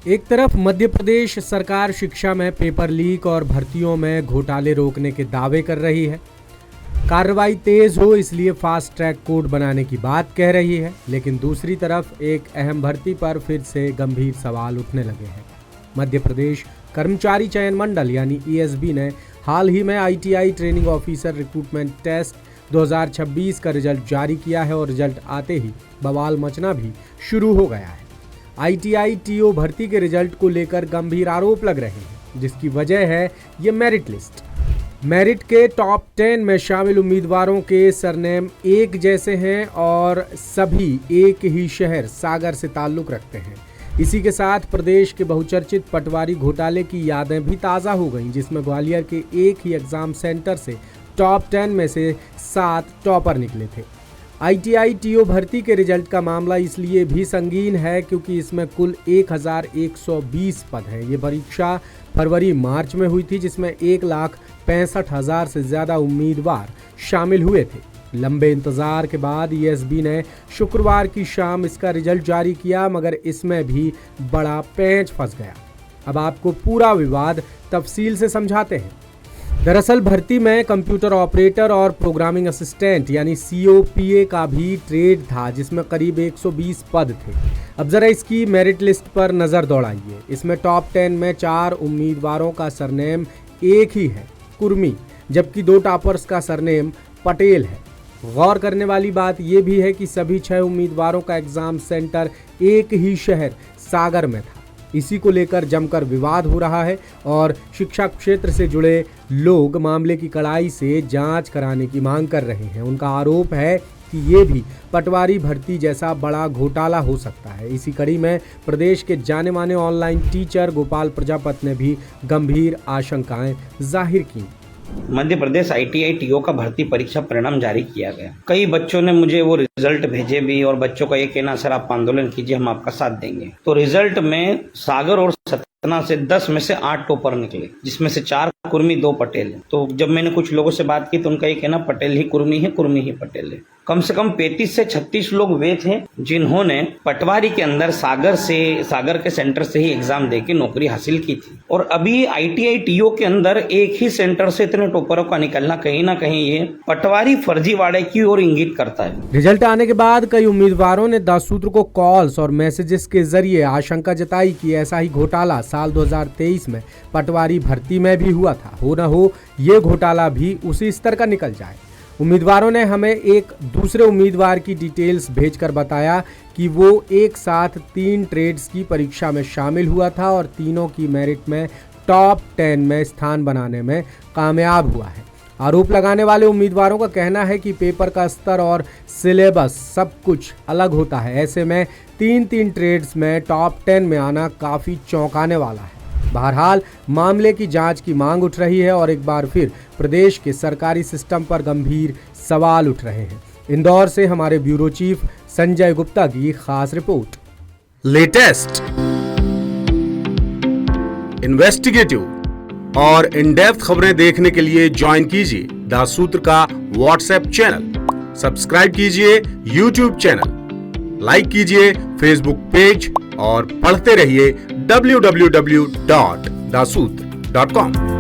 एक तरफ मध्य प्रदेश सरकार शिक्षा में पेपर लीक और भर्तियों में घोटाले रोकने के दावे कर रही है। कार्रवाई तेज हो इसलिए फास्ट ट्रैक कोर्ट बनाने की बात कह रही है, लेकिन दूसरी तरफ एक अहम भर्ती पर फिर से गंभीर सवाल उठने लगे हैं। मध्य प्रदेश कर्मचारी चयन मंडल यानी ईएसबी ने हाल ही में ITI training officer recruitment test 2026 का रिजल्ट जारी किया है और रिजल्ट आते ही बवाल मचना भी शुरू हो गया है। आईटीआई टीओ भर्ती के रिजल्ट को लेकर गंभीर आरोप लग रहे हैं, जिसकी वजह है ये मेरिट लिस्ट। मेरिट के टॉप 10 में शामिल उम्मीदवारों के सरनेम एक जैसे हैं और सभी एक ही शहर सागर से ताल्लुक रखते हैं। इसी के साथ प्रदेश के बहुचर्चित पटवारी घोटाले की यादें भी ताज़ा हो गईं, जिसमें ग्वालियर के एक ही एग्जाम सेंटर से टॉप 10 में से 7 टॉपर निकले थे। आईटीआई टीओ भर्ती के रिजल्ट का मामला इसलिए भी संगीन है क्योंकि इसमें कुल 1120 पद हैं। ये परीक्षा फरवरी मार्च में हुई थी, जिसमें 1,65,000 से ज़्यादा उम्मीदवार शामिल हुए थे। लंबे इंतजार के बाद ईएसबी ने शुक्रवार की शाम इसका रिजल्ट जारी किया, मगर इसमें भी बड़ा पेंच फंस गया। अब आपको पूरा विवाद तफसील से समझाते हैं। दरअसल भर्ती में कंप्यूटर ऑपरेटर और प्रोग्रामिंग असिस्टेंट यानी सीओपीए का भी ट्रेड था, जिसमें करीब 120 पद थे। अब जरा इसकी मेरिट लिस्ट पर नज़र दौड़ाइए। इसमें टॉप 10 में 4 उम्मीदवारों का सरनेम एक ही है, कुर्मी, जबकि 2 टॉपर्स का सरनेम पटेल है। गौर करने वाली बात यह भी है कि सभी 6 उम्मीदवारों का एग्जाम सेंटर एक ही शहर सागर में था। इसी को लेकर जमकर विवाद हो रहा है और शिक्षा क्षेत्र से जुड़े लोग मामले की कड़ाई से जांच कराने की मांग कर रहे हैं। उनका आरोप है कि ये भी पटवारी भर्ती जैसा बड़ा घोटाला हो सकता है। इसी कड़ी में प्रदेश के जाने माने ऑनलाइन टीचर गोपाल प्रजापत ने भी गंभीर आशंकाएं जाहिर की। मध्य प्रदेश आईटीआई टीओ का भर्ती परीक्षा परिणाम जारी किया गया। कई बच्चों ने मुझे वो रिजल्ट भेजे भी और बच्चों का ये कहना, सर आप आंदोलन कीजिए, हम आपका साथ देंगे। तो रिजल्ट में सागर और सतना से 10 में से 8 टॉपर निकले, जिसमें से 4 कुर्मी 2 पटेल हैं। तो जब मैंने कुछ लोगों से बात की तो उनका ये कहना पटेल ही कुर्मी है, कुर्मी ही पटेल है। कम से कम 35 से 36 लोग वे थे जिन्होंने पटवारी के अंदर सागर के सेंटर से ही एग्जाम देके नौकरी हासिल की थी। और अभी आईटीआई टीओ के अंदर एक ही सेंटर से इतने टॉपरों का निकलना कहीं ना कहीं ये पटवारी फर्जीवाड़े की ओर इंगित करता है। रिजल्ट आने के बाद कई उम्मीदवारों ने 10 सूत्र को कॉल्स और मैसेजेस के जरिए आशंका जताई कि ऐसा ही घोटाला साल 2023 में पटवारी भर्ती में भी हुआ था। हो न हो ये घोटाला भी उसी स्तर का निकल जाए। उम्मीदवारों ने हमें एक दूसरे उम्मीदवार की डिटेल्स भेजकर बताया कि वो एक साथ 3 ट्रेड्स की परीक्षा में शामिल हुआ था और तीनों की मेरिट में टॉप 10 में स्थान बनाने में कामयाब हुआ है। आरोप लगाने वाले उम्मीदवारों का कहना है कि पेपर का स्तर और सिलेबस सब कुछ अलग होता है। ऐसे में 3 ट्रेड्स में टॉप 10 में आना काफ़ी चौंकाने वाला है। बहरहाल मामले की जांच की मांग उठ रही है और एक बार फिर प्रदेश के सरकारी सिस्टम पर गंभीर सवाल उठ रहे हैं। इंदौर से हमारे ब्यूरो चीफ संजय गुप्ता की खास रिपोर्ट। लेटेस्ट, इन्वेस्टिगेटिव और इन डेप्थ खबरें देखने के लिए ज्वाइन कीजिए द सूत्र का व्हाट्सएप चैनल, सब्सक्राइब कीजिए यूट्यूब चैनल, लाइक कीजिए फेसबुक पेज और पढ़ते रहिए www.dasootra.com।